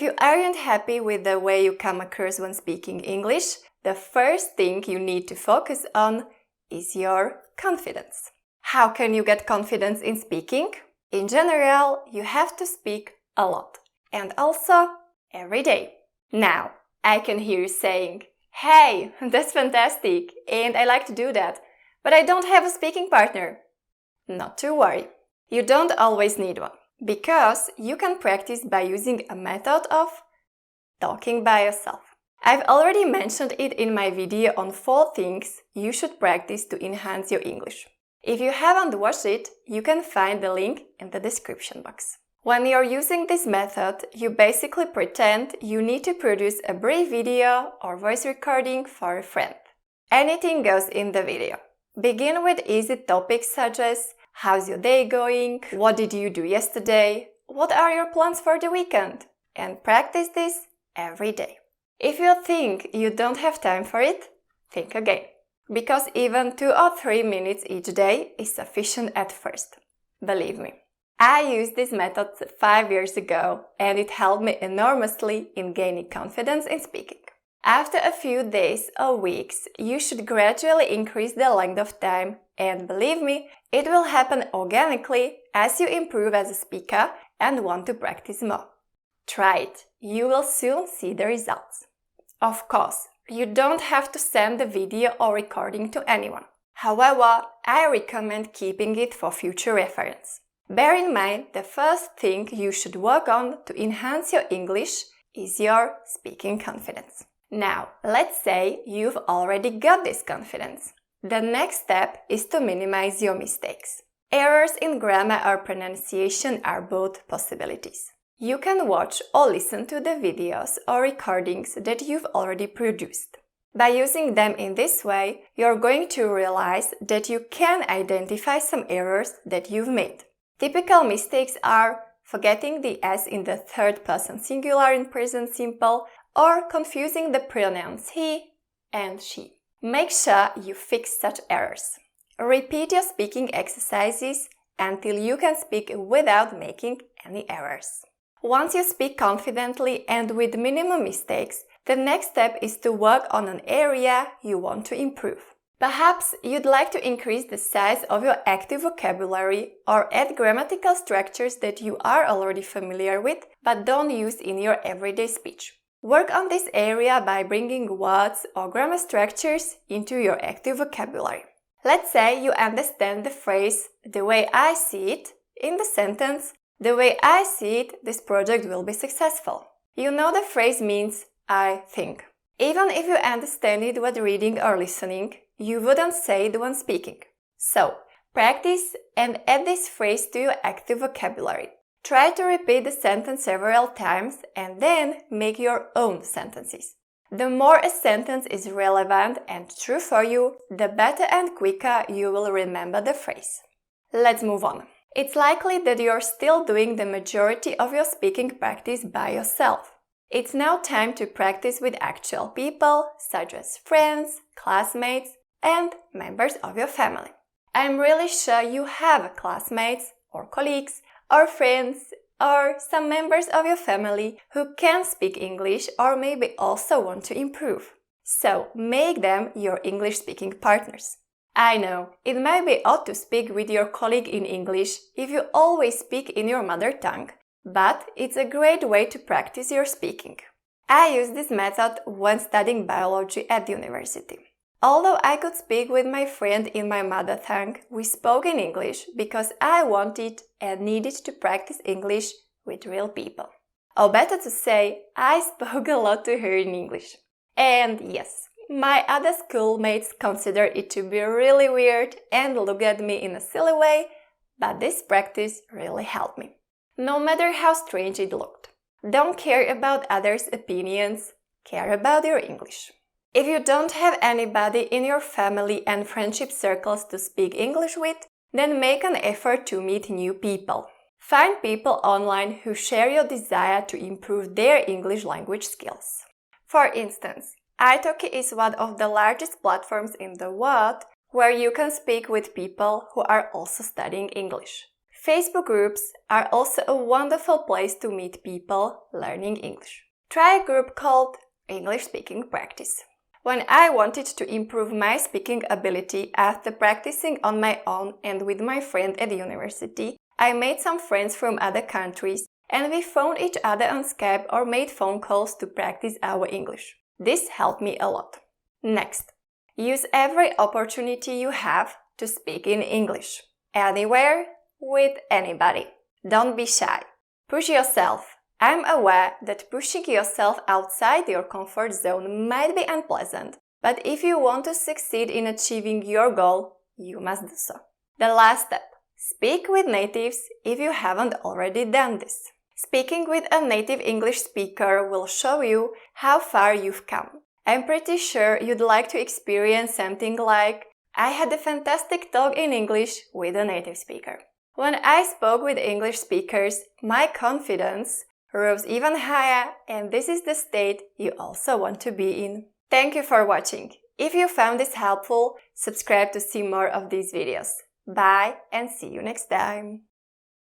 If you aren't happy with the way you come across when speaking English, the first thing you need to focus on is your confidence. How can you get confidence in speaking? In general, you have to speak a lot, and also every day. Now, I can hear you saying, "Hey, that's fantastic, and I like to do that, but I don't have a speaking partner." Not to worry, you don't always need one, because you can practice by using a method of talking by yourself. I've already mentioned it in my video on 4 things you should practice to enhance your English. If you haven't watched it, you can find the link in the description box. When you're using this method, you basically pretend you need to produce a brief video or voice recording for a friend. Anything goes in the video. Begin with easy topics such as, how's your day going? What did you do yesterday? What are your plans for the weekend? And practice this every day. If you think you don't have time for it, think again. Because even 2 or 3 minutes each day is sufficient at first. Believe me. I used this method 5 years ago and it helped me enormously in gaining confidence in speaking. After a few days or weeks, you should gradually increase the length of time, and believe me, it will happen organically as you improve as a speaker and want to practice more. Try it. You will soon see the results. Of course, you don't have to send the video or recording to anyone. However, I recommend keeping it for future reference. Bear in mind, the first thing you should work on to enhance your English is your speaking confidence. Now, let's say you've already got this confidence. The next step is to minimize your mistakes. Errors in grammar or pronunciation are both possibilities. You can watch or listen to the videos or recordings that you've already produced. By using them in this way, you're going to realize that you can identify some errors that you've made. Typical mistakes are forgetting the S in the third person singular in present simple or confusing the pronouns he and she. Make sure you fix such errors. Repeat your speaking exercises until you can speak without making any errors. Once you speak confidently and with minimum mistakes, the next step is to work on an area you want to improve. Perhaps you'd like to increase the size of your active vocabulary or add grammatical structures that you are already familiar with but don't use in your everyday speech. Work on this area by bringing words or grammar structures into your active vocabulary. Let's say you understand the phrase, "the way I see it," in the sentence, "the way I see it, this project will be successful." You know the phrase means "I think." Even if you understand it when reading or listening, you wouldn't say it when speaking. So, practice and add this phrase to your active vocabulary. Try to repeat the sentence several times and then make your own sentences. The more a sentence is relevant and true for you, the better and quicker you will remember the phrase. Let's move on. It's likely that you're still doing the majority of your speaking practice by yourself. It's now time to practice with actual people, such as friends, classmates, and members of your family. I'm really sure you have classmates or colleagues or friends or some members of your family who can speak English or maybe also want to improve. So make them your English speaking partners. I know, it might be odd to speak with your colleague in English if you always speak in your mother tongue, but it's a great way to practice your speaking. I used this method when studying biology at university. Although I could speak with my friend in my mother tongue, we spoke in English because I wanted and needed to practice English with real people. Or better to say, I spoke a lot to her in English. And yes, my other schoolmates considered it to be really weird and looked at me in a silly way, but this practice really helped me. No matter how strange it looked. Don't care about others' opinions, care about your English. If you don't have anybody in your family and friendship circles to speak English with, then make an effort to meet new people. Find people online who share your desire to improve their English language skills. For instance, italki is one of the largest platforms in the world where you can speak with people who are also studying English. Facebook groups are also a wonderful place to meet people learning English. Try a group called English Speaking Practice. When I wanted to improve my speaking ability after practicing on my own and with my friend at university, I made some friends from other countries and we phoned each other on Skype or made phone calls to practice our English. This helped me a lot. Next, use every opportunity you have to speak in English. Anywhere, with anybody. Don't be shy. Push yourself. I'm aware that pushing yourself outside your comfort zone might be unpleasant, but if you want to succeed in achieving your goal, you must do so. The last step. Speak with natives if you haven't already done this. Speaking with a native English speaker will show you how far you've come. I'm pretty sure you'd like to experience something like, I had a fantastic talk in English with a native speaker. When I spoke with English speakers, my confidence rose even higher, and this is the state you also want to be in. Thank you for watching. If you found this helpful, subscribe to see more of these videos. Bye and see you next time.